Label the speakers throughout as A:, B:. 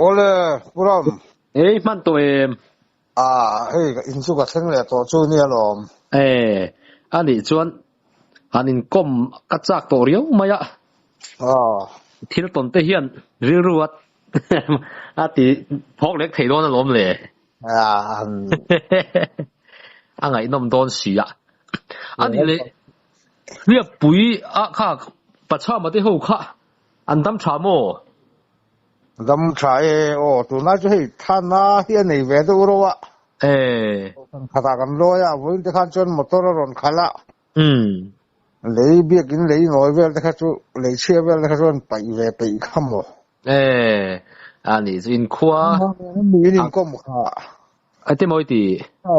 A: ole puram
B: man to
A: hey in su ka theng le to chu ni alom
B: ani chuan anin kom ka chak to riau maya thil ton te hian riruat ati phok lek thei don alom le angai nom don sia ani le ria pui a kha pacha ma te ho kha andam thamo
A: dam thai tu na chu hei thana hian nei ve do ro wa khata kan lo ya voin te khan chon motor ron khala lei biakin lei noi vel te kha chu lei che vel te kha chon pai ve pai khamo
B: ani in khwa
A: mi ni kom kha
B: ate moi ti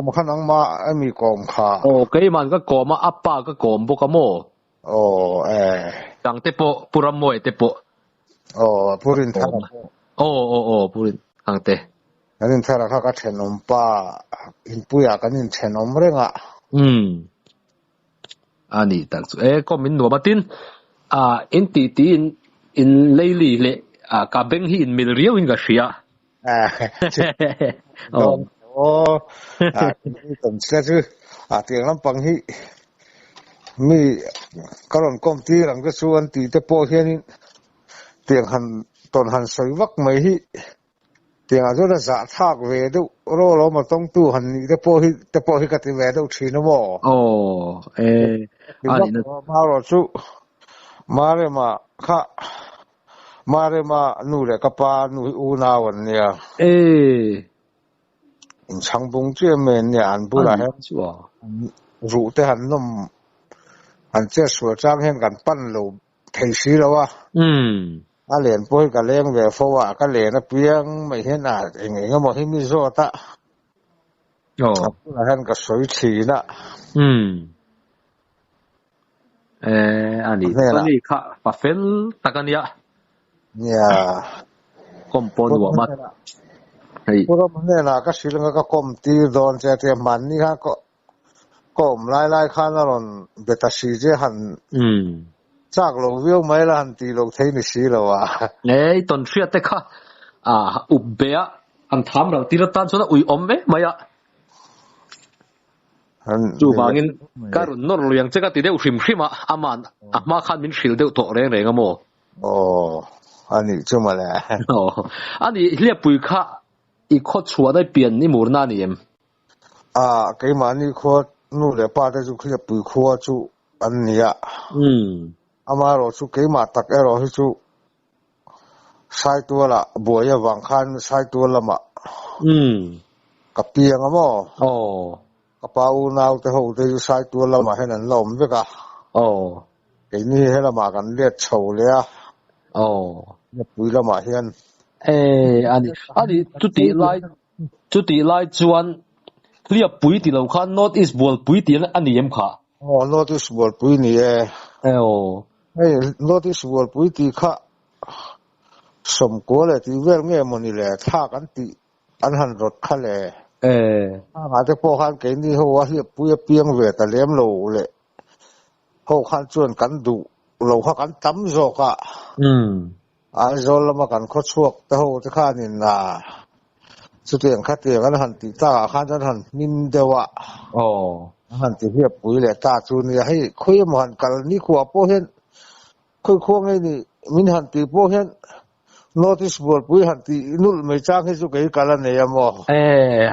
A: mo khan ang ma mi kom kha
B: kai man ka kom appa ka kom bo ka mo tang te po puram moi te po
A: purin tha
B: purin ang te
A: anin thara kha ka thenom pa in puya kanin thenom renga
B: ani tak chu komin no batin in ti in leili le ka beng hi in mil riau in ga sia
A: tổng sẽ chứ tiền lắm bằng hi mi các lần công ty làm cái số anh tỷ tế po hiền tiền hẳn tuần hẳn sấy vắc mấy hi tiền à rất là giả thác về đâu rồi mà tông tu hẳn tế po hi cái về đâu chỉ nó bỏ
B: anh
A: mà rồi chú mà rồi mà khá mà rồi mà nu le kapa nu u na wan nia in chang bung che men ne an bu la he ru te han nom an che so chang hen kan pan lo thei si lo wa a len poi ka leng ve fo wa ka le na piang mai hen a eng mo hi mi zo ta la hen ka soi chi na
B: ani kha pa fel takania kompon wa mat
A: pura mane na ka silanga ka kom ti don che te man ni ha ko kom lai khan ron beta si je han chak lo viu mai la han ti lo thei ni si lo wa
B: ton thria te kha ubbe an tham ra ti ra tan chona ui om me maya chu bangin karun nor lo yang cheka ti de ushim shima aman ama khan min shil de to reng reng amo
A: ani chuma le
B: ani hlia pui kha I kho chua dai pian ni murna ni em
A: kai ma ni kho nu le pa te chu hlia pui kho chu an nia ama ro chu kai ma tak ero hi chu sai tu la boya wang khan sai tu la ma ka piang amo ka pa u nau te ho te sai tu la ma henan lom ve ka kai ni hela ma kan le chou le ne pui la ma hian
B: ani tuti lai chuan hlia pui ti lo khan not is bol pui ti ani em kha
A: not is bol pui ni not is bol pui ti kha som ko le ti vel nge mo ni le tha kan ti an han rot kha le ma te po khan ke ni ho wa hlia pui piang ve ta lem lo le ho khan chuan kan du lo kha kan tam zo ka ai rồi là mà cần có chuộc tới hồ tới khai nên là sự tiền khách tiền cái hành tỷ ta khai cho hành min đều ạ hành tỷ hiệp bùi lệ ta chú này hay khuya mà hành cả ní của bố hen khuya ngay ni min hành tỷ bố hen notice board bùi hành tỷ nút mấy trang hay chú cái cả là này mà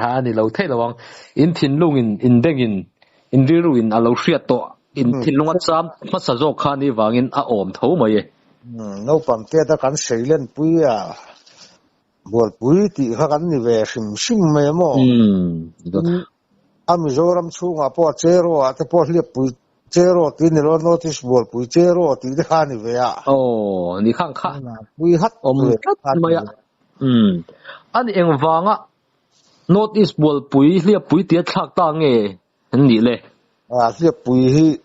B: ha ni lâu thế là vâng in thiên lung in đeng in riru in alo siết to in thiên lung at sam mất sa zo khan ni vâng in ôm thấu mà ye
A: nấu bằng tê ta cắn sấy lên bùi bột bùi thì họ cắn như về sim mày mò Mizoram chu ngà po chero à te po liệp bùi chero tí này lo notice bột bùi chero tí để khai như về
B: ni khang kha
A: bùi hắt
B: cắt mày anh em vàng á notice bột bùi liệp bùi tiệt thắc ta nghe anh nghĩ lệ
A: liệp bùi hi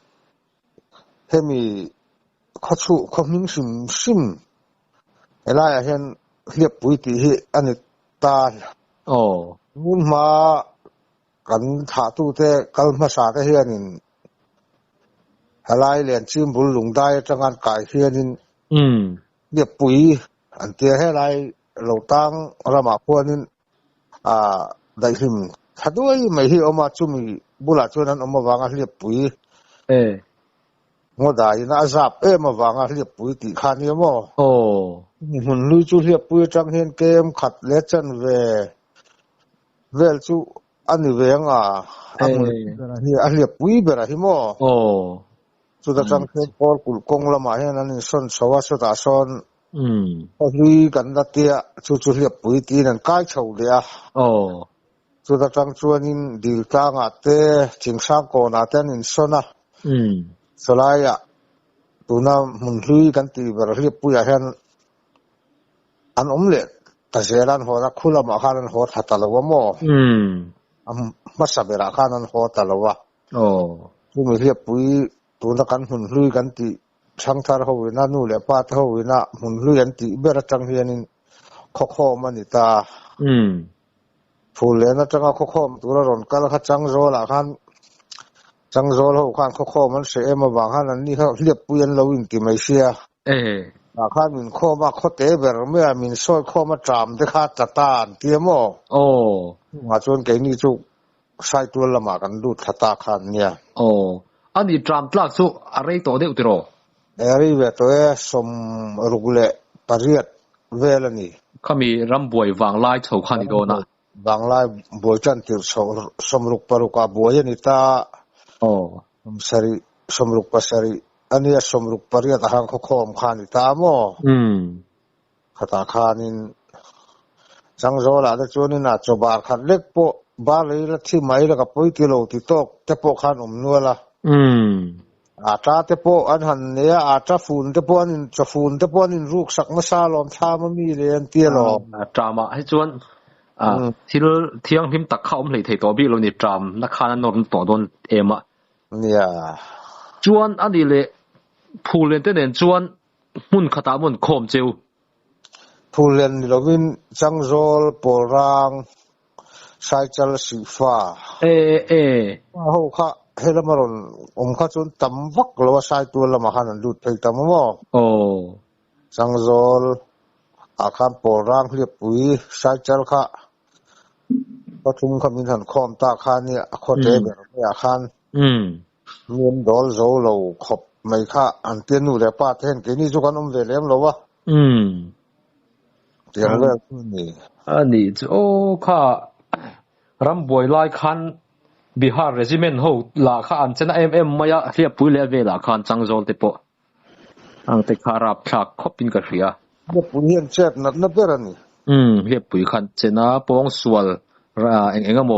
A: thế mi khó chu khó minh sim ela hiện liệp bùi tí hi anh ตามุนมากันถาตู้เตะกัลมาสาเฮียนินอะไรเรียนชิมบุญหลงได้จังงานไก่เฮียนินเรียบปุ๋ยอันเตียให้ไรเราตั้งระมาพวนินได้หิมถ้าด้วยไม่หิออกมาจุมีบุหรี่ชวนนั้นออกมาวางเรียบปุ๋ยงดได้นะจับมาวางเรียบปุ๋ยตีขันเนี่ยมั้งหุ่นลุยจูเรียบปุ๋ยจังเห็นเกมขัดเลจันเวลจูอันนี้เวงอันนี้เรียบปุ๋ยเบรหิมสุดท้ายจังเห็นพอกุลกงละมาเห็นนั่นส่วนสวัสดิ์ส่วนลุยกันดัดเตียจูเรียบปุ๋ยตีนั่นใกล้เฉาเดียสุดท้ายจังชวนินดีกลางเตะจิงสังโกนาเตนินส่วนนะสลายตัวนั้นมันลุยกันตีเบรหิปุ๋ยเห็นอันเล็กแต่เสียรันหัวรักคุลมาขานันหัวทัดตลอดมั้งมาสับเบราขานันหัวตลอดผู้มีเรียบปุ๋ยตัวนักการหุ่นลุยกันตีช่างทาร์หัวน่านู่นเลยป้าหัวน่าหุ่นลุยกันตีเบราจังเฮียนินข้อมันนี่ตาผู้เล่นน่าจังข้อตัวเราหลอนกันขัดจังโจละขันจังโจละขันข้อมันเสียมาบางขันนี่เขาเรียบปุ๋ยเราอินกิไม่เสียข้ามินข้อมาข้อเตะแบบเมื่อมินซอยข้อมาจามที่ข้าจัดตานเตี้ยมั้งมาชวนเก่งนี่จุใส่ตัวละมากันดูทัตตาขันเนี่ย
B: อันนี้จามตลักสุอะไรตัวเดียวติโร
A: อะไรแบบตัวสมรุกเล่ปริยัดเวลนี่
B: เขามีรำบวยวางไล่เฉาขันอีโดนะ
A: วางไล่บวยจันทิร์สมรุกปรุกาบวยนี่ตาสมรุกปัสริอันนี้สมรุปปริยัติทางข้อมขานิตามอขัตาขานินจังโจละแต่จวนนี่น่าจะบาร์ขัดเล็กโปบาร์เลยละที่ไม่ละกับปุยกิโลติโตกแต่โปขันนัวละอาจจะแต่โปอันหันเนี่ยอาจจะฟูนแต่โปอันนี้จะฟูนแต่โปอันนี้รูกสักมาซาลอมชามันมีเรียนเตี้ยหรอ
B: จามาให้จวนที่เราเที่ยงพิมตักเข้าไม่ถือตัวบีเราเนี่ยจามนักขานนนตัวโดน
A: เนี่ย
B: จวนอันนี้เลยผู้เล่นแต่เด่นจวนมุนขตามุนโคมเจียว
A: ผู้เล่นเราวินจังโจลโปรังไซจัลสีฟ้าว่าเขาข้าเฮลมารุนข้าจนตั้มวักเราว่าไซตัวละมาขันดูดไปตั้มมั้งจังโจลอาคารโปรังเรียบปุ๋ยไซจัลข้าก็ทุ่มขมิ้นหันคอมตาคาเนี่ยคนเจ็บแบบนี้อาคารเงินดอลโจเราขบไม่ค่าอันเตียนนู่เลยป้าเทนกินี่จุกันเวลมเราวะเตียนเวลนี่
B: อันนี้โอ้ข้ารำบวยลายคันบิฮาร์เรจิเมนต์หูลาข้าอันเจน่ามายาเรียบปุ๋ยเลเวลาคันจังโจลติโปอังเตคาราบฉากขบินกระเสีย
A: เรียบปุ๋ยเห็นเจ็บนับเบรนี่
B: เรียบปุ๋ยคันเจน่าปองสวลเงโม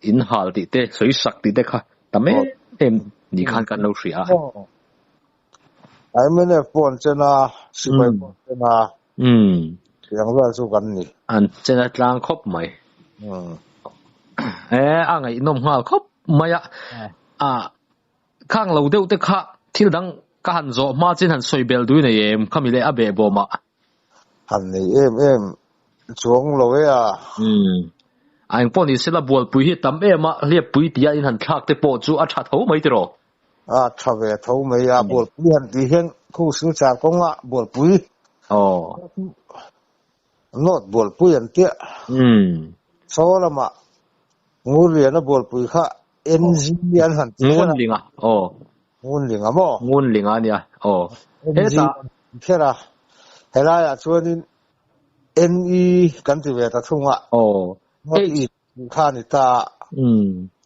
B: อินฮาลติเตสวยสักติเตค่ะแต่ไม่นี่คันกันเราเสีย
A: ไอ้เมื่อเนี่ยปนเจน่าสิไปปนเจน่ายังเรื่องสู้กันนี่
B: อันเจน่าจางครบไหมอ่างไอ้นมหัวครบไหมข้างเราเดียวแต่ข้าที่ดังก็หันโจมาจินหันสวยเบลด้วยเนี่ยข้ามีเลยอาเบะบอมา
A: หันนี่ช่วงเรา
B: ไอ้พวกนี้เสละบัวปุยตั้มมาเรียบปุยตีอินหันชักแต่ปอจูอัดชัดเขาไม่ติรอ
A: ชาวเวทเขาไม่ยาบัวปุยหันที่เห็นคู่สื่อจากกงบัวปุยโนดบัวปุยหันเตี้ยโซละมางูเรียนบัวปุยข้าเอ็นจีอันหัน
B: งูลิง
A: งูลิงมั้ง
B: งูลิงเนี่ย
A: เฮ้ยแค่ละเฮ้ยละชวนนี่เอ็นอีกันที่เวททุ่งอีข้านิตา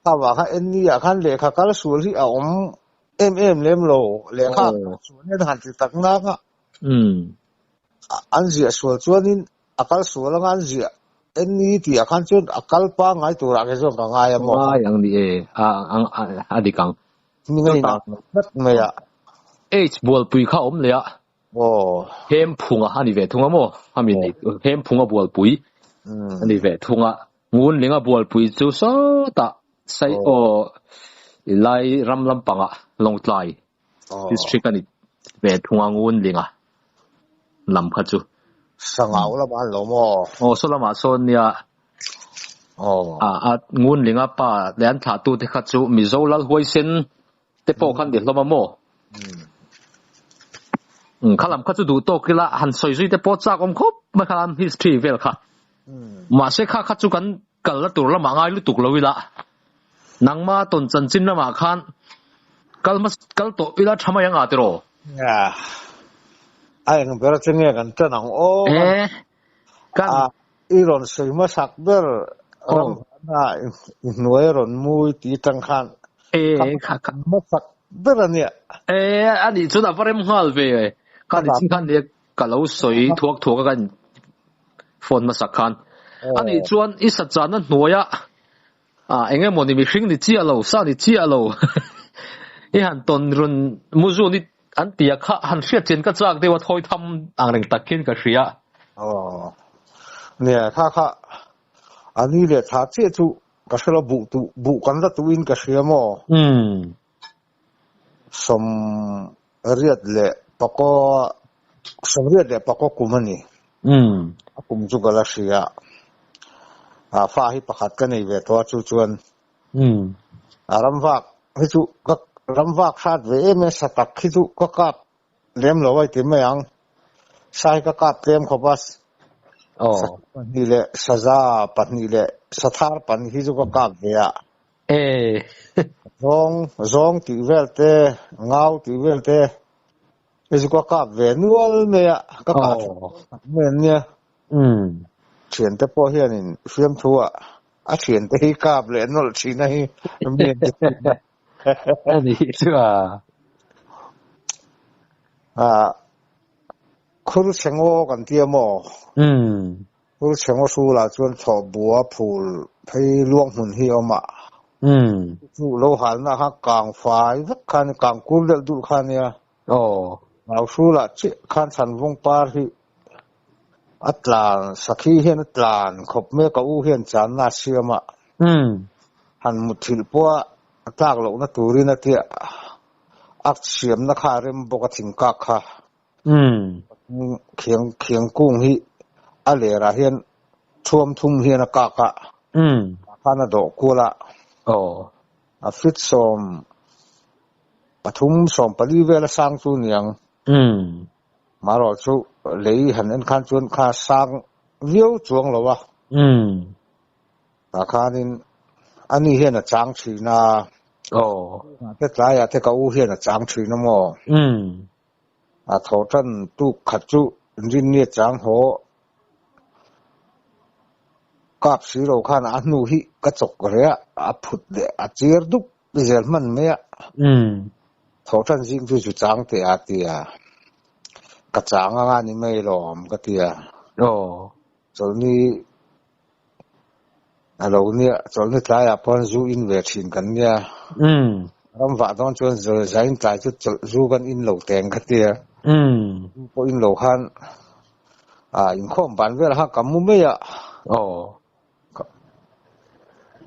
A: ข้าว่าข้าเอ็นนี่ข้าเลี้ยข้าก็สวนที่เล่มโลเลี้ยข้าสวนเนี่ยหันติดตักนักอันเสียสวนชวนนี่ข้าสวนแล้วอันเสียเอ็นนี่ที่ข้าจนข้าป้าไงตัวรักจนข้าไงมั้ง
B: อย่างนี้อันดีกัง
A: นี่ไงนัดไม่
B: บัวปุยข้าเลยเฮมพุงอันนี้เวทุ่งมั้งอันนี้เฮมพุงบัวปุยอันนี้เวทุ่งงูเลี้ยงบัวปุยจูซอตาใส่ไล่รำลำปังลงไล่ดิสทริกอันนี้เวทุ่งงูเลี้ยงลำพัดจู
A: สังเอาละมันหลม
B: โอ้สุลมาโซนเนี่ยงุนลิงอ่ะป้าเลี้ยนถาตูเทคัตจูมิโซลัลหวยเซนเตปโอคันเดียลมาโมขลังคัตจูดูโตกิละหันสวยๆเตปโอจากอมคบไม่ขลัง history เวลค่ะมาเสกคัตจูกันละตัวละมาง่ายลุตุกละวิละนังมาตนจันจินละมาขันกัลโตวิละทำไมยังอาติโร
A: ไอ้หนุ่มเบลจะเนี่ยกันจะหนังกันอีรอนสวยมาสักเบลรำน่ะหน่วยรอนมุยตีตังขัน
B: ค่ะ
A: มาสักเบลเนี่ย
B: อันนี้สุดาพอเริ่มหัวเลยกันจริงกันเนี่ยกันเราสวยทั่วกันฝนมาสักขันอันนี้ชวนอีสัจจานั้นหน่วยเองมันมีสิ่งที่เจียเราสร้างที่เจียเราอีหันตนรุนมุจูนี่อันเตียข้าหันเสียเจนก็จากเดี๋ยวถอยทำอ่างเร่งตะกินกับเสีย
A: เนี่ยข้าอันนี้เลยถ้าเจ้าจูก็是เราบุกันละตัวอินกับเสียมั้สมเรียดเลยปะก็สมเรียดเลยปะก็กุมันนี่กุมจุกละเสียฟ้าให้ประคัดกันในเวทัวชวนรำวักให้จุก็รำวักชาติเวเมสตักให้จุก็กลับเลี้ยมเราไว้ที่ไม่ยังใช่ก็กลับเลี้ยมขบัสนี่แหละสะจาปันนี่แหละสถานปันให้จุก็กลับเวียzong ti vel te ngau ti vel te es ko ka venual me ka ka men ne chen te po hian in fiam thua a chen te hi kap le nol chi na hi men
B: ani chua
A: khur chengo kan tia mo khur chengo su la chuan tho bua phul phei luang hun hi omaจูโลหันนะฮะกลางฝ่ายสักคันกลางกุลเดลดูคันเนี่ยเราสู้ละเจ้าคันสันวงปาร์ที่อัตลานสักขีเห็นอัตลานขบเมฆกูเห็นจานนาเชียมะหันมุทิลปัวตากหลงนัตูรินัที่อักเชียมนักฮาริมบกถิงกักค่ะเขียงกุ้งฮิอะไรระเห็นท่วมทุ่มเห็นกักะข้านาดอกกูละฟิตสมปฐุมสมปรีเวลสร้างตัวอย่างมารอจูเลยหันอันขันจวนข้าสร้างเลี้ยวจวงหรอวะราคานี้อันนี้เห็นจางชีนาเท่าไรเท่ากับเห็นจางชีนมั้งทอจันตุขัดจุรินเนี่ยจางหัวกับสีเราขันอันนู้ฮิกระจกเรียพุดเดอเจียร์ดุกดิเซลมันเมียทอจันสิ่งที่จุดจางเตียกระจางงานนี้ไม่หลอมกระเตียส่วนนี้เราเนี่ยส่วนนี้ใครพอนจูอินเวชินกันเนี่ยรำว่าต้องชวนจะใช้ใจจุดจูกันอินเหลาแตงกระเตียพออินเหลาขันอินข้อมบันเวลากับมุ้งไม่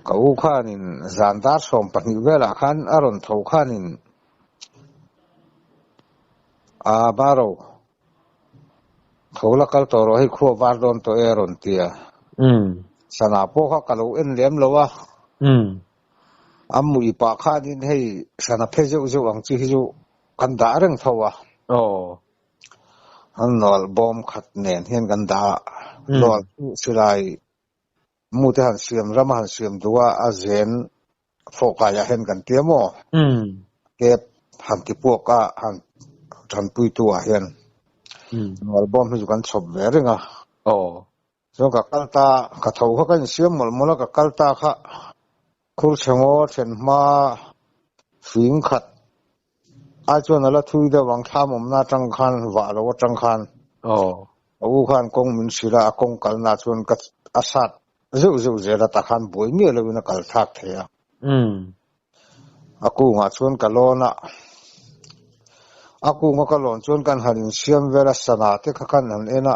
A: ก็ข้านินจานดาร์สมปนิเวลาขันอารมณ์ทุกขันินบารูทุกละกัลตัวเราให้ครัวบาร์ดอนตัวเอรอนเตียสนาพวกเขากลูเอ็นเลี้ยมเลยวะมุยปากขันินให้สนาเพจอุอังจีจูกันดาเรื่องเท่าวะอันนอลบอมขัดเนียนเห็นกันดานอลสุไลมูเตหันเสียมรำหันเสียมตัวอาเซนโฟกัสเห็นกันเตี้ยมั้เก็บหันที่พวกหันปุยตัวเห็นอัลบั้มที่อยู่กันชอบเวริงส่วนกับกัลตากระทว่ากันเสียมหมดแล้วกับกัลตาค่ะคุรเชงโอเชนมาฟิงขัดอาจวนนั่นละทุยเดวังท่ามน่าจังคันว่าเราจังคันขันกงมินศิลากงกัลนาชวนกับอาสัดจู่เจริญตะขันบุยมีอะไรวินักทักเทียกูงาชวนกัลโลนะกูงกัลโลนชวนกันหันเสียมเวลาสนาที่ขันหันเอ็นะ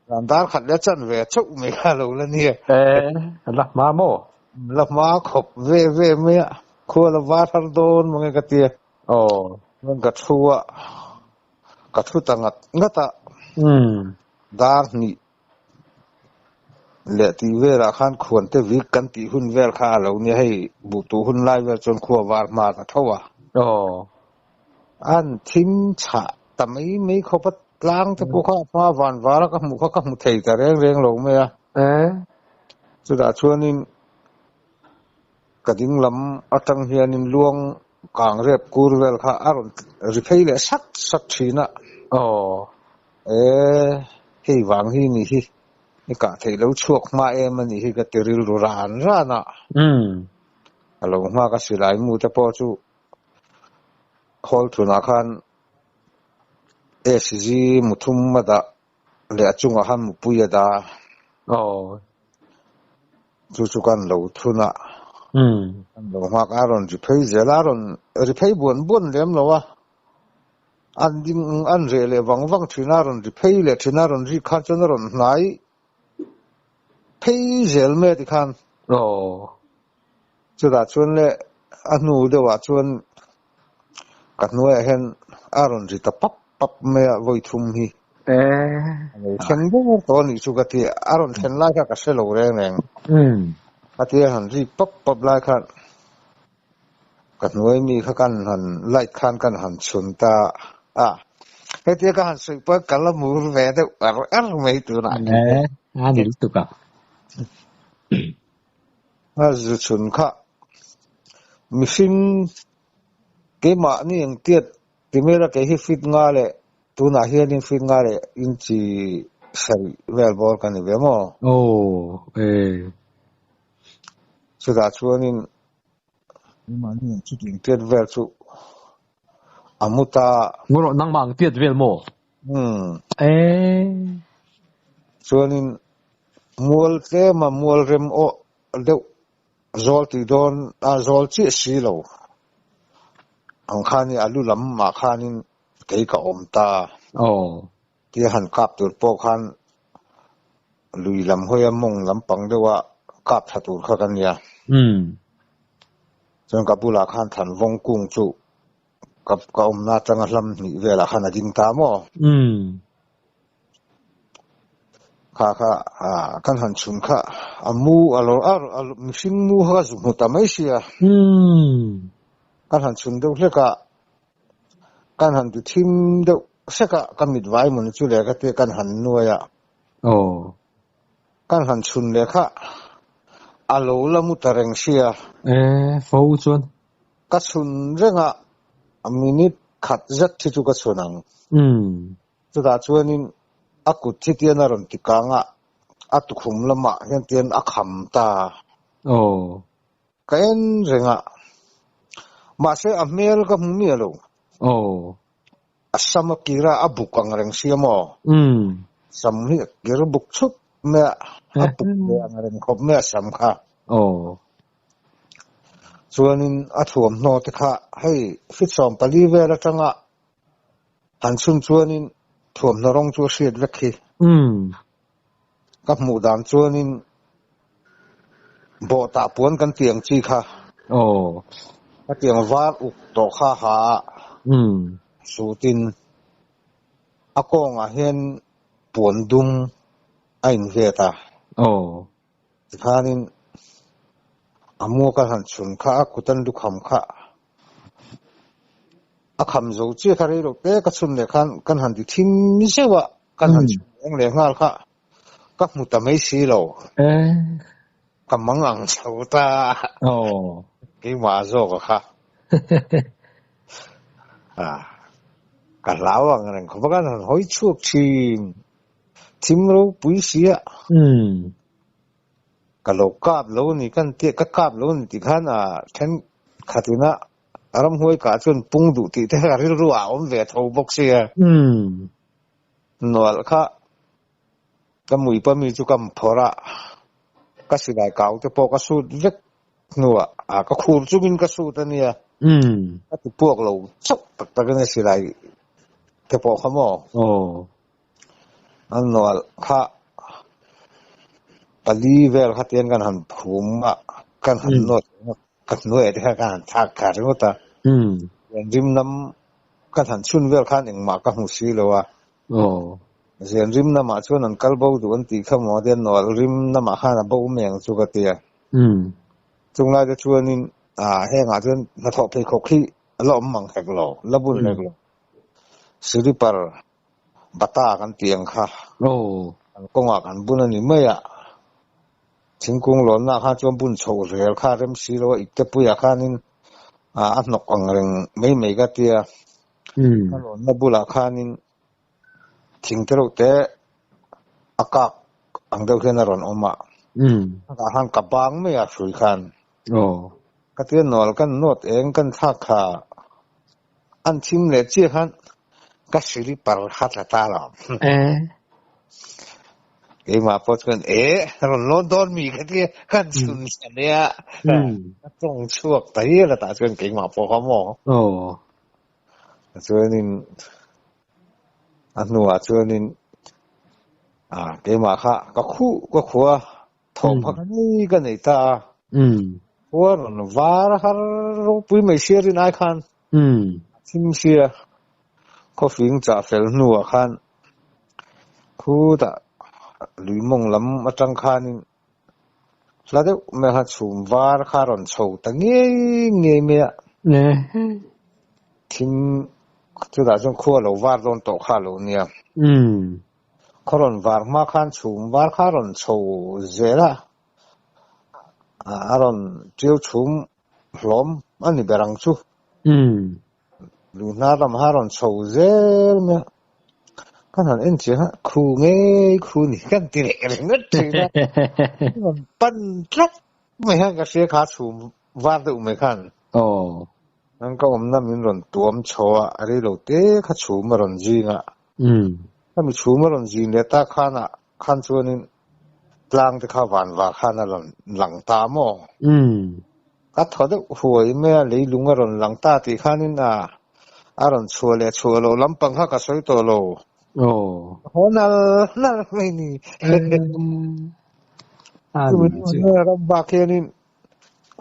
A: ดันดาร์ขัดเลี้ยจันเวชุกไม่ขันโลละเนี่ย
B: ลักมาโม
A: ลักมาขบเวเมียควรละวาทันโดนมึงกะเตียมันกะทัวตังัดงัดตะ dar ni le ti vera khan khon te wi kan ti hun vel kha lo ni hei bu tu hun lai vel chon khuwa war ma ta thawa an thim cha tamai mai khopat lang te pu kha ma wan wara ka mu thei ta reng lo me chu da chuanin kading lam atang hianin luang kang rep kur vel kha aron ri phei le sak thina hei wang hi ni hi ni ka thei lo chuak ma em ani hi ka tiril ran rana alo ma ka silai mu te po chu khol thuna khan SG muthum mada le achunga han mu puya da chu kan lo thuna lo ma ka ron ri phei zelaron ri phei bon lem lo wa an ding an re le wang thina ron ri phei le thina ron ri kha chon ron nai phei zel me ti khan chu da chun le anu de wa chun kan nuai hen aron ri ta pap me voi thum hi chen bo to ni chu ka ti aron chen la ka se lo reng ka ti han ri pap la khan kan nuai mi kha kan han lai khan kan han chun ta cái tiếng cái hành sự bớt cả là mù về đâu ở mấy tụi này
B: đi tụi cả
A: dù chuẩn khá mình xin cái mà những tiết thì mới là cái fit nga lệ tụi nào hiện in fit nga lệ in chỉ sari vel bol cái này vậy mà chứ đã chua nên mà những chút những tiết vel chú amuta
B: ngoro nang mang tiet vel mo
A: chuanin mual te ma mual rem o deuh zol ti don zol chi si lo ang khani alu lam ma khanin kei ka om ta ti han kap tur po khan lui lam hoya mong lam pang dewa kap thatur kha kan ya chon kapula khan than vong kung chu ka na tanga lam ni vela khana ding ta mo kha kan han chun kha amu alo machine mu ha zu mu ta mai sia kan han chun deuh hleka kan han tu thim deuh seka kan mit vai mun chu le ka te kan han nuaya kan han chun le kha alo la mu ta reng sia
B: fo chuan
A: ka chun renga a minute khat zat thi chu ka chunang chu da chuanin akut thi tian aron tikanga atu khum lama hian tian akham ta kain renga ma se a mel ka mi lo asama kira abukang reng siamo samhi kira buk chup me abuk me angreng khop me sam kha chuanin athuam no te kha hei fit som pali vela tanga han chun chuanin thuam na rong chu hriat vekhi ka mu dan chuanin bo ta puan kan tiang chi kha ka tiang var uk to kha ha sutin akong a hen puan dum ain veta tikhanin amu ka han chun kha kutan du kham kha akham zo che khare ro te ka chun le khan kan han di thim sewa kan han eng le ngal kha ka mu ta mai si lo ka mangang chau ta ki ma zo ka kha ka lawang ren ko ba kan hoi chuak thim ro pui sia ka lo kap lo ni kan te ka kap lo ni ti khan then khatina aram hoi ka chun pung du ti te ka ril ruwa om ve tho bok sia nol kha ka mui pa mi chu kam phora ka silai kau te po ka su vek nuwa ka khur chu min ka su ta nia ka tu puak lo chok tak tak ne silai te po khamo an nol kha pali vel khatian kan han phum kan han not kan noi de kan thak kha ro ta rim nam kan han chun vel khan eng ma ka hu si lo wa Zian rim na ma chuan an kal bo du an ti kha mo den no rim na ma khana bo meng chu ka tia chung lai de chuan in he nga chuan na tho pe khok khi lo mang hek lo labun lek lo siri par bata kan tiang kha ko nga kan bun ani me ya thingkung lon na kha chuan bun chho rel kha rem si lo ikte pu ya khanin a nok ang reng mei ka tia lon na bula khanin thingtero te akak ang deuh hian a ron oma ka han ka bang me a hrui khan ka tian nol kan not eng kan thak kha an thim le chi khan ka siri par hat la ta lo ke ma po chuan ron lon don mi ka ti kan chun sia ka tong chuak tai la ta chuan ke ma po ka mo chuan in anua chuan in ke ma kha ka khua thom phak ni ka nei ta ron var har ro pui mai sirin ai khan thim sia coffee cha fel nuwa khan khu da lui mong lam atang khanin lade me ha chum var kha ron chho ta nge me thim chu da jong khu lo var ron to kha lo nia khoron var ma khan chum var kha ron chho zela aron tiu chum hlom ani berang chu lu na ram ha ron chho zel me kan han en chi ha khu ni kan ti le ngat chi da pan trak me ha ka se kha chum var de me khan nan ka om na min ron tuam chowa ari lo te kha chum ron ji nga ta mi chum ron ji le ta khana khan chuanin tlang te kha van wa khana ron lang ta mo ka thode huai me le lung ron lang ta ti khanin aron chualo lampang kha ka soi to lo honal na me ni ram ba khianin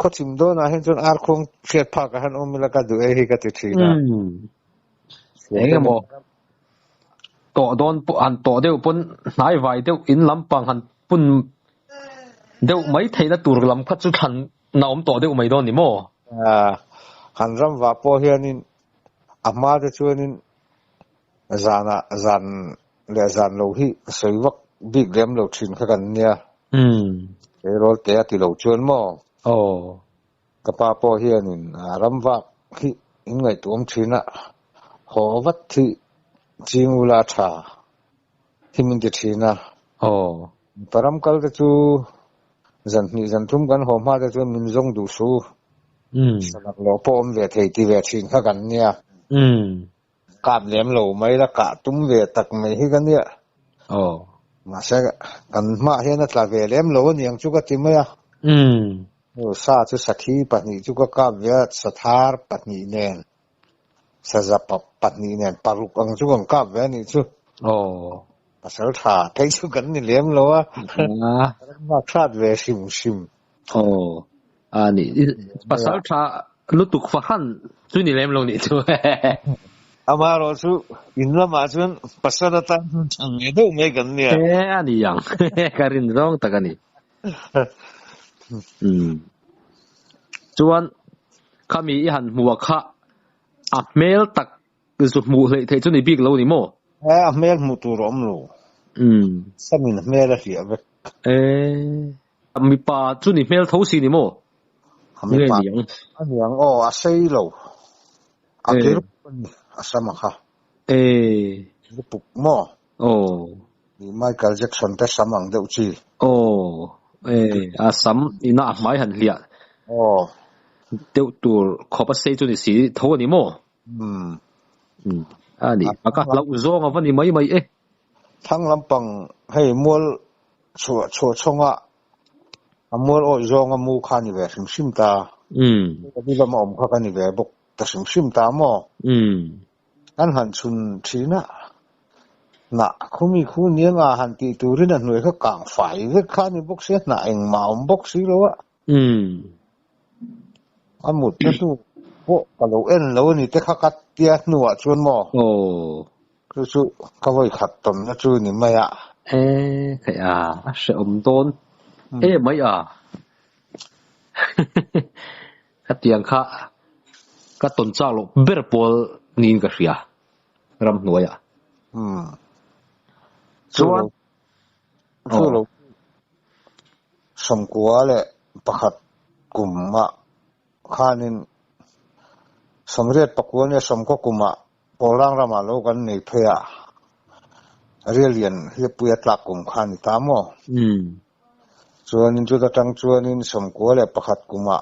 A: khochim do na hen chon ar khong khet pha ka han omila ka du hi ka ti thina
B: enge mo to don an to deu pun nai vai deu in lampang han pun deu mai theina tur lam kha chu than na om to deu mai don ni mo
A: han ram wa po hianin ama de chuanin zan lo hi soiwak big lem lo thin kha kan nia e rol te ati lo chuan mo ka pa po hianin ram wa hi in ngai tuam thina ho wat thi jingula tha himin de thina param kal de chu zan thum kan ho ma de chu min zong du su sanak lo pom ve thei ti ve thin kha kan nia kap lem lo mai la ka tum ve tak mai hi kan nia ma sa kan ma hian atla ve lem lo niang chu ka ti mai sa chu sakhi pani chu ka ve sathar pani nen saza pani nen paruk ang chu kan ka ve ni chu pasal tha thei chu kan ni lem lo ma khat ve sim
B: ani pasal tha lutuk fahan chu ni lem lo ni chu
A: amaro chu inna ma chuan pasada tan chang nge do me kan nia
B: ani yang karin rong takani chuan khami i han muwa kha mel tak zu mu hlei thei chu ni big lo ni mo
A: mel mu tu rom lo samin mel a hria vek
B: mi pa chu ni mel tho si ni mo
A: mi pa aniang a sei lo a ke asama kha puk mo ni Michael Jackson te samang deuh chi
B: asam ina mai han hlia deuh tur khopa sei chu ni si tho ni mo ani aka lau zong avani mai
A: thang lampang hei mol chu chonga amol o zong amu khani ve sim ta ni ba ma om kha kani ve bok ta sim ta mo an han chun thina na khumi khu nianga han ti turin an noi kha kang fai ve khani bok se na eng ma om bok si lo amut na tu po ka lo en lo ni te kha kat tia nuwa chun mo chú có voi khát tôm nó chú ni mày à
B: cái sẽ tôn mấy cái tiếng khác cái tuần sau lúc bê bol nín cái gì ram nuôi
A: chú lúc sầm quá lệ bạc cùng mà khanin sầm riết bạc quá này sầm có cùng mà polang rama lo kan nei phea relian hiệp puat lak cùng khan tamo chuanin chu ta tang chuanin sầm quá lệ bạc cùng mà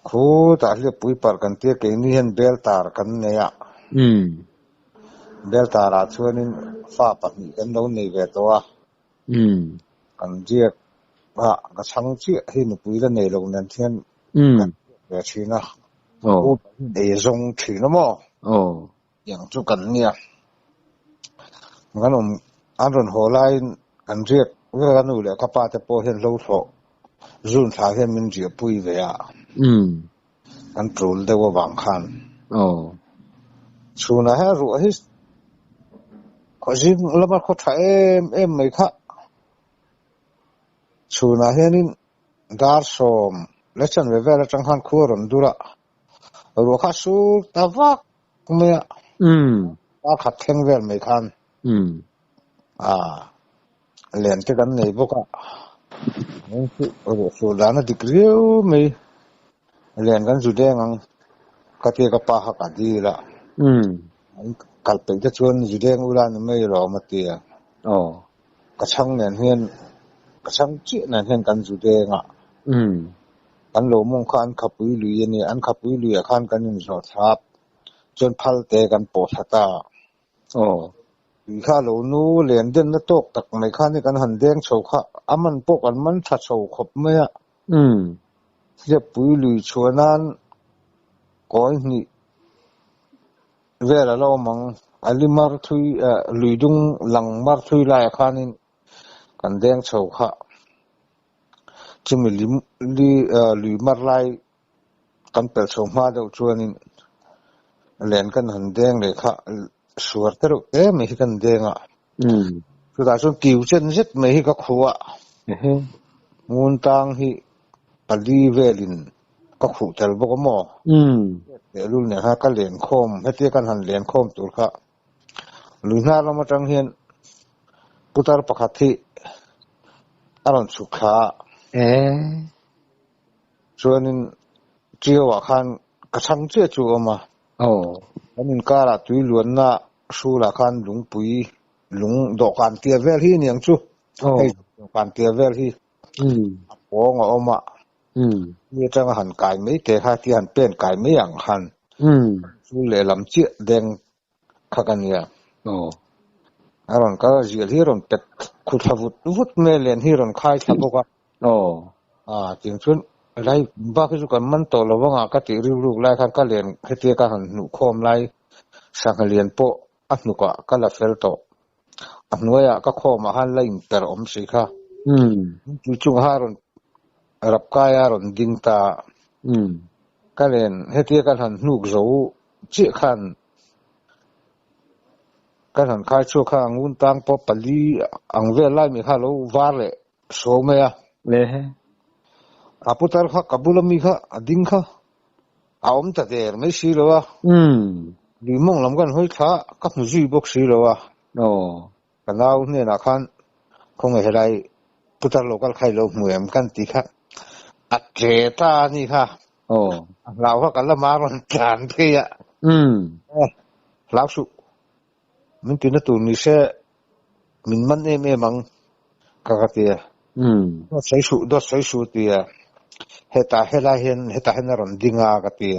A: khu ta hiệp pui par kan te ke ni hen bel tar kan neya bel tar a chuanin fa pat ni kan lo nei ve to kan je ka chang chi hi nu pui la nei lo nan thian ve china để dùng thử nó mòอย่างจุกันเนี่ยงั้นอันรอนหัวไล่อันเรียกเวลาหนูเลยข้าป้าจะพอเห็นเราโถรุ่นท้ายเห็นมันเจียปุยเลยอันตรูลเดียวบางคันชูนะฮะรู้ฮิสขอจริงแล้วมันเขาถ่ายไม่ค่ะชูนะฮะนี่ดาร์สอมและฉันเวลาจังหันคู่รอนดูละรู้ข้าสู้ตาวักเมื่อตาขัดแข็งเวลไม่คันเรียนที่กันในพวกนี่คือสุดานดิกรีวไม่เรียนกันสุดเองก็เทียกับป้าหักดีละกัลเป็นจะชวนสุดเองอุลานไม่รอมาเตียกระชังเนี่ยเห็นกระชังจีเนี่ยเห็นกันสุดเองอันโลมงคอันขับวิลุยนี่อันขับวิลุยขันกันยังสอดทับจนพัลเตกันปวดตาอีข้าโลนู้เลียนเดินนัตกตักไม่ข้านี่กันหันเด้งโฉข้ามันปกอันมันทัดโฉขบไม่อะเรียบวิลุยชวนนั้นก้อยนี่เวลาเรามังอันลิมาร์ทุยลุยดุงหลังมาร์ทุยลายข้านี่กันเด้งโฉข้าจะมีลุยมาร์ไลกันเปิดโฉมาเดียวชวนนี่เรียนกันหันเด้งเลยค่ะสวดแต่รู้ไม่ให้กันเด้งคือแต่ส่วนกิวเช่นเซ็ตไม่ให้ก็ขัวงูตังที่ปลีเวลินก็ขู่แต่บอกว่าหมอเดี๋ยวรุ่นเนี่ยฮะก็เรียนคมให้เทียกันหันเรียนคมตัวค่ะลุยหน้าเรามาจังเห็นพุทธประคัตที่อารมณ์สุขาส่วนนี้เจียวว่าคันกระชังเจี๊ยจูมาอันนี้การะตุยล้วนน่ะสู้ละคันลุงปุยลุงดอกการเตียเวลที่เนี่ยจูให้ดอกการเตียเวลที่โอ้งอมานี่จังหันไก่ไม่เตะค่ะที่หันเป็นไก่ไม่อย่างหันสู้เลยลำเจี๊ยแดงข้ากันเนี่ยอันนั้นก็เจียที่เราเป็ดขุดวุดเมลียนที่เราขายทับกว่าจริงจุนไรบ้าคือกันมันโตแล้วว่าก็ติริวๆไล่คันก็เรียนให้เทียกันหนูคมไล่สังเรียนโปอันหนูก็ละเฟลโตอันนู้นก็คมหันไล่แต่อมสิค่ะจุงหารอนรับกายรอนดิงตาก็เรียนให้เทียกันหันหนูโจเจี๊ยขันก็หันขายชั่วข้างงูตังปอปลีอังเวลไล่มีข้าแล้ววาร์เลยโสเมียเลยอาพุทธะข้ากับบุลมีข้าดิ้งข้าเอาอมตัดเองไม่สีเลยวะดีมองลำกันห้อยข้ากับหนูจีบกสีเลยวะกันเอาเนี่ยนะคันคงไม่ใช่พุทธะโลกัลใครโลเหมือนกันตีข้าอัจเจตานี่ข้าเราข้ากันละมาวันจานเพียเราสุมันกินตัวนี้เช่มินมันเอ็มังกักเตียดใช้สูเตียเฮตาเฮลาเฮนารอนดิงากเตีย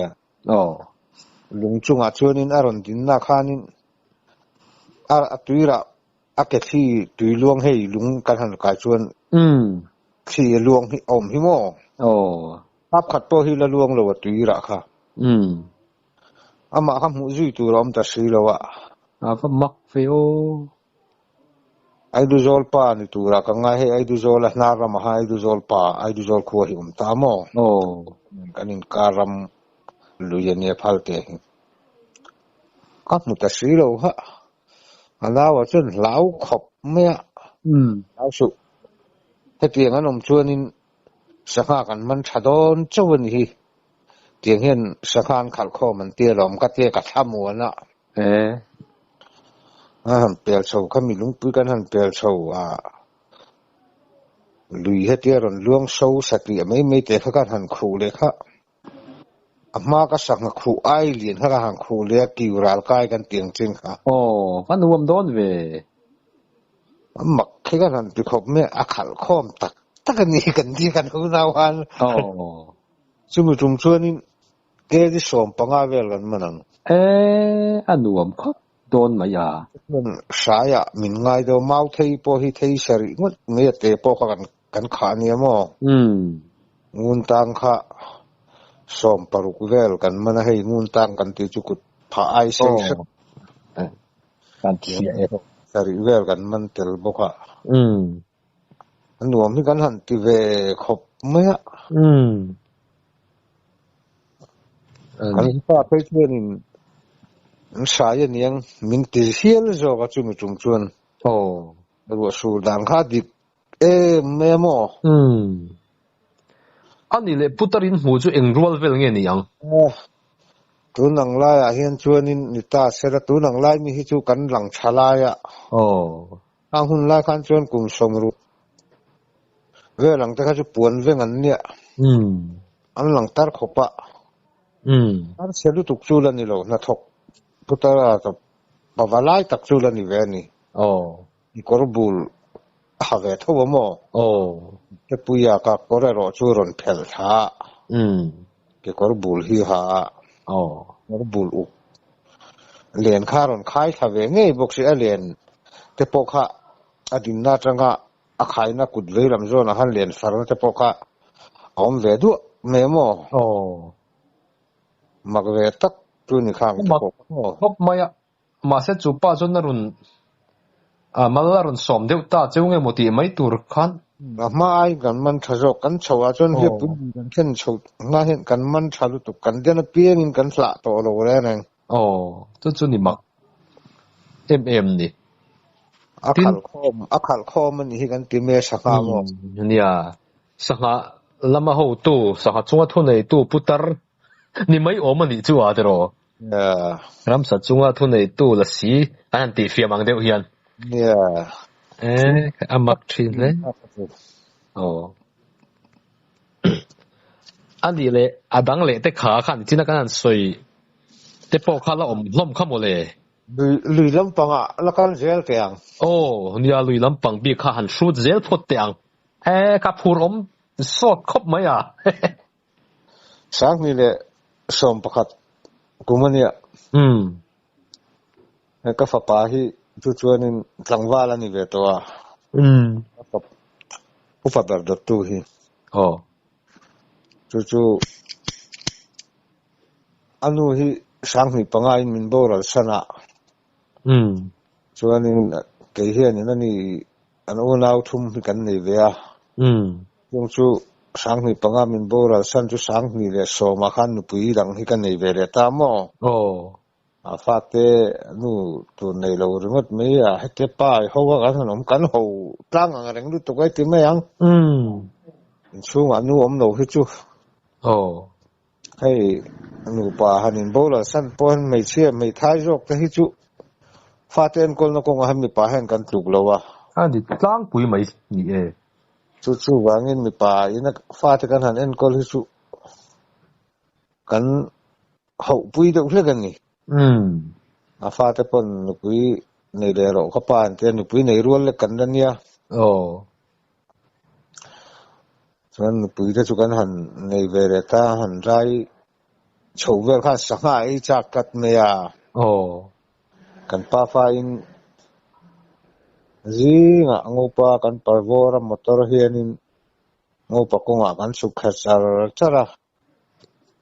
A: ลุงจุงอาชวนินอารอนดินนาคานินตุยระอาเกที่ตุยลวงให้ลุงกันหันกายชวนที่ลวงให้อมหิโมภาพขัดโตฮิละลวงเลยว่าตุยระค่ะอามาคำหูจุยตัวรอมตัดสีแล้ววะ
B: ก็มักฟิโอ
A: ไอดูโจลปานี่ตัวรักง่ายให้ไอดูโจลนารามาให้ไอดูโจลปาไอดูโจลขัวหิมตามอกันอินการัมลุยเนียพัลเตหิกับมุตสีโลฮะ lao chun lao khop me lao su he tiang anom chuanin saka kan man thadon chawin hi tiang hian sakan khal kho man tia lom ka te ka thamuana han pel chho khami lungpui kan han pel chho lui he tia ron luang so sati mai te kha kan han khu le kha ama ka sak na khu ai lien kha han khu le ki ral kai kan tiang ching kha
B: kan nuam don ve
A: mak khi kan han pi khop me a khal khom tak ni kan di kan hu na wan chung chuanin ke di som panga vel kan manang
B: anuam khop don ma ya
A: sa ya min ngai do mau thei po hi thei sari ngot me te po kan kha ni mo ngun tang kha som paruk vel kan mana hei ngun tang kan ti chukut pha ai sei
B: kan ti
A: sari vel kan man tel boka nuam hi kan han ti ve khop me kan pa pe chuanin sa ya niang min ti hial zo ka chung chuan ro su dang kha dik me mo
B: ani le putarin hu chu engrual vel nge ni yang
A: tu nang lai a hian chuanin ni ta sera tu nang lai mi hi chu kan lang thala ya ang hun lai khan chuan kum som ru ve lang ta kha chu puan ve ngan nia an lang tar khopa ar selu tuk chu la ni lo na thok putara ta bavalai tak chu la ni ve ni ni korbul have tho mo ke puya ka kore ro chu ron phel tha ke korbul hi ha korbul u len kha ron khai thave nge boksi a len te pokha adin na tanga a khai na kut ve ram zo na han len sar te pokha om ve du me mo mak ve tak tu ni khang
B: hop maya ma se chu pa chon na run malaron som deu ta cheunge moti mai tur khan
A: ma ai kan man thajo kan chawa chon he pu kan chen chho nga hen kan man thalu tu kan den pieng in kan hla to lo re nang
B: chu ni mak ni
A: akhal khom ni hi kan ti me saka mo
B: nia saka lama ho tu saka chunga thu nei tu putar ni mai om ni chu a dero ram sa chunga thu nei tu la si an ti fiamang deu hian amak thin le ani le adang le te kha khan china kan soi te po kha la om lom khamo le
A: lui lam panga la kan zel kyang
B: nia lui lam pang bi kha han shoot zel phot tyang ka phur om sot khop ma ya
A: sang ni le som pakhat kumania ka fa pa hi chu chuanin tlangwala ni ve to upa ber dot tu hi chu anu hi sang ni panga in min boral sana chuanin ke hian in ani an onau thum hi kan nei ve a chung chu sang ni panga min boral san chu sang ni le so ma khan nu pui dang hi kan nei ve re ta mo a fate nu tu nei lo ringot me a hete pai ho wa kan ho tang ang reng lu to kai ti me yang chung anu om no hi chu hey nu pa hanin bola san pon mai chia mai thai jok ta hi chu faten kol na ko ngam mi pa hen kan tuk lo wa
B: ani tlang pui mai ni
A: chu wangin mi pa ina fate kan han en kol hi chu kan ho pui do hle kan ni a fate pon nu pui nei le ro ka pan te nu pui nei rual le kan dan ya chuan nu pui te chu kan han nei ve re ta han rai chho vel kha sanga ai chak kat me ya kan pa fa in zinga ngopa kan parvora motor hianin ngopa konga kan sukha chara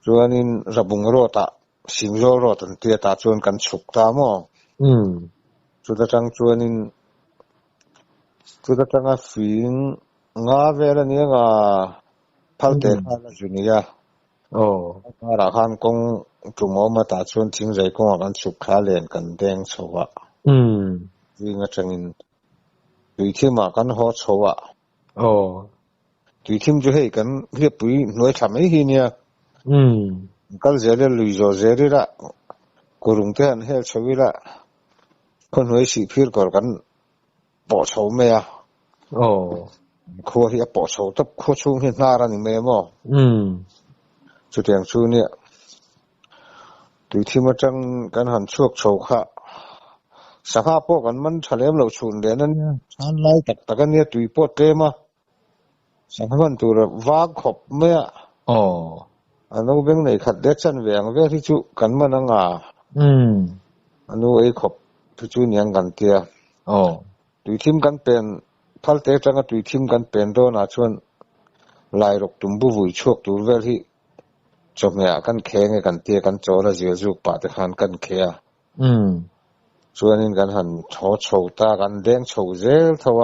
A: chuanin rabung rota simzo rotan tia ta chuan kan sukta mo chuta tanga fing nga vela ni nga phalte khala junia ara khan kong tumo ma ta chuan thing zai kong kan sukha len kan deng chowa วิ่งอ่ะจังอินตุยที่มากันหัวโชว์อ่ะตุยที่จะให้กันเรียบปุยหน่วยทำให้ที่เนี่ยก็เจอเรื่องลุยโจเจอเรื่องกูรุ่งเต้นให้ชีวิตละคนหน่วยสีพิรก่อนกันปอโชว์ไหมอ่ะคัวที่ปอโชว์ตับคัวชูเห็นหน้ารันไม่มั้งจุดอย่างชูเนี่ยตุยที่มาจังกันหันช่วงโชว์ค่ะสภาพพวกกันมันเฉลี่ยเราชุนเดียนั้นฉันไล่ตักกันเนี่ยตุยปวดเต็มอ่ะสังคมตัวเราว่างขบเมื่ออันนู้นเป็นไหนขัดเด็กฉันแหวงเรื่องที่จุกันมันนั่งอันนู้นไอ้ขบที่จุเนี่ยกันเตียตุยทิมกันเป็นพัลเตจังก็ตุยทิมกันเป็นโดนอาชวนลายรกตุ่มบุบุยชวกตัวเวลที่จบเนี่ยกันแข็งกันเตียกันโจระเจียจุกปาตะขันกันเขียส่วนนี้กันหันโฉวตากันแดงโฉวเจลทัว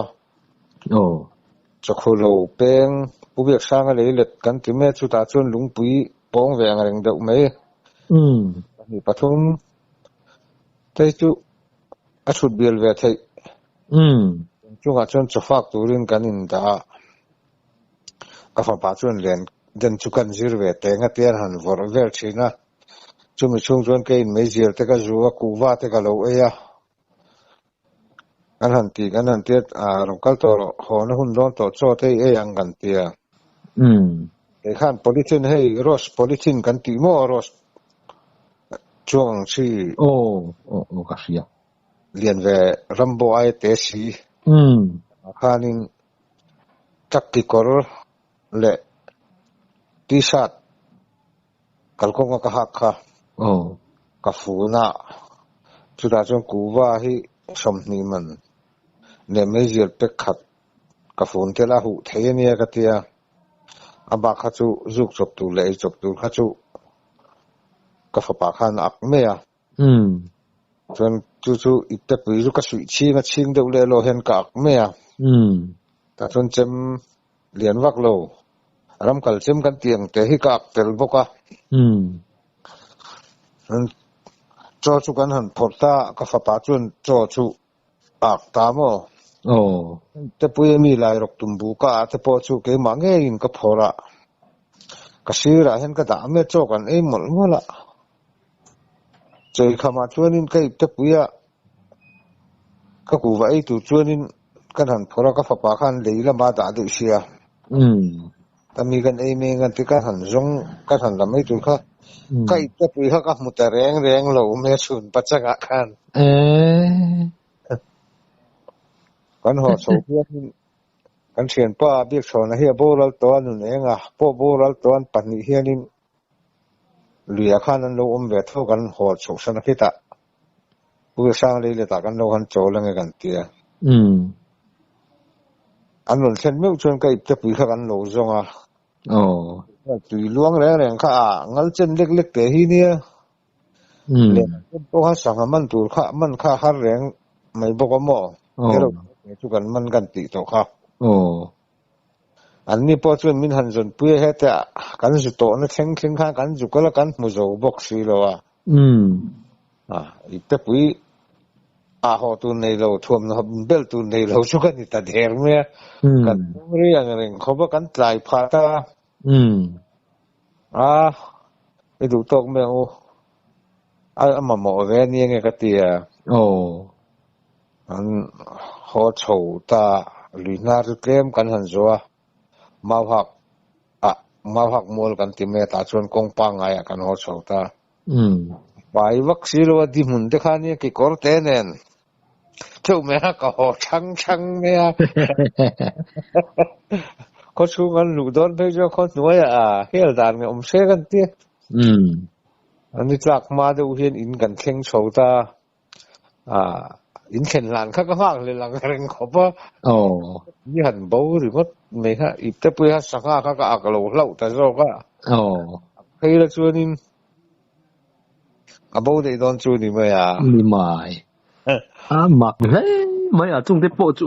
A: จะคุโลเป็นผู้เบียกสร้างอะไรเล็กกันที่แม่ชุดตาชวนลุงปุยป้องแหวงอะไรเด็กไหมนี่ปะทุมแต่จุอาชุดเบียลเวทีจุงอาชวนจะฝากตัวเรื่องกันอินดาก็ฝากปัจจุบันเรียนเดินจุกันจิรเวทแต่งเตียนหันวอร์เวลชีนะจุ่มช่วงจวนเกินไม่เจียแต่ก็รู้ว่ากูว่าแต่ก็รู้กันหันตีกันหันเตียเราก็ตัวหัวหุ่นร้อนตัวโจ้ที่ยังกันเตียแต่ขั้น politician ให้รส politician กันตีมั่วรสช่วงที่
B: ก็เสีย
A: เรียนเวรัมโบไอเตสีขั้นนี้จักติกอร์เละที่ชัดกัลกงก็หักค่ะกับฟูน่ะจุดอาจารย์กูว่าให้สมนิมันเนี่ยไม่เจียดเป็กขัดกับฟูนเทล่าหูเทียนี่ก็เทียอาบักขัดจูจุกจบตูเลยจบตูขัดจูกับฝาปากขันอักเมียจนจู่ๆอีกแต่ปีจุกสุยชิงก็ชิงเดือดเลยโลเห็นกับอักเมียแต่จนจำเรียนวักโลรำกัลเจมกันเตียงแต่ให้กับเตลบกะจอจุกันหันพอตากับฝาปาจุนจอจุอักตามแต่ปุยมีลายรกตุมบุกะแต่พอจุเกมังเงินก็พอละก็สิระเห็นก็ด่าเมื่อจอกันหมดมั่วละใจขมาชวนนินก็แต่ปุยก็กูว่าตัวชวนนินกันหันพอละก็ฝาปาขันเลยละมาด่าดุเสียแต่มีกันเมกันที่กันหันจงกันหันลำไม่ถูกค่ะก็อีกแต่ปุยเขาก็มุตแรงเหลวเมื่อชุนปัจจักขันกันหัวโฉบเพื่อนกันเชียนป้าเบียกชนเฮียโบรัลตัวนั่นเองป้าโบรัลตัวปันนี่เฮียนี่เหลือข้านั้นเราเวทเท่ากันหัวโฉบชนะพิตาผู้สร้างเลยตากันเราหันโจลังกันเตียอันนั้นเช่นไม่ชวนก็อีกแต่ปุยเขากันเราจงตุยล้วงแรงข้างั้นเช่นเล็กๆแต่ที่เนี่ยเลยตัวข้าสั่งมันตัวข้ามันข้าหาแรงไม่บอกว่าหม้อเราทุกกันมันกันติดต่อข้าอันนี้พอชวนมินหันจนปุยให้แต่กันสุดโตนะเข่งข้ากันจุกแล้วกันมุจบอกสิแล้วอีกแต่ปุยหัวตัวในเราท่วมนะครับเบลตัวในเราชุกันนี่ตัดเหร์เมียกันเรื่องอะไรเขาบอกกันไตรพาตาไปดูตกเมื่อมาหมอแว่นี่ไงก็เตียอันหัวโฉตาลุยนาร์เกมกันหันจัวมาพักมอลกันที่เมตาชวนกงปังไงกันหัวโฉตาไปวัคซีนว่าดิมุนเด็กนี่กี่กอร์เตนเองเจ้าแม่ก็หัวช่างแม่เขาชูกันหลุดโดนไปเจ้าเขาหน่วยเฮลดานเงี้ยเสียกันเตี้ยอันนี้จากมาดูเห็นอินกันเข่งโฉตาอินเข็นหลังข้าก็ห้างเลยหลังเร่งขบว่านี่หันเบาหรือว่าไม่ค่ะอีกแต่เพื่อสักข้าก็อักโลเล่าแต่เราก็ใครละชวนนินเบาได้โดนชวนนี่ไหม
B: มีไหมหมักเฮ้ยไม่จงได้โปรจุ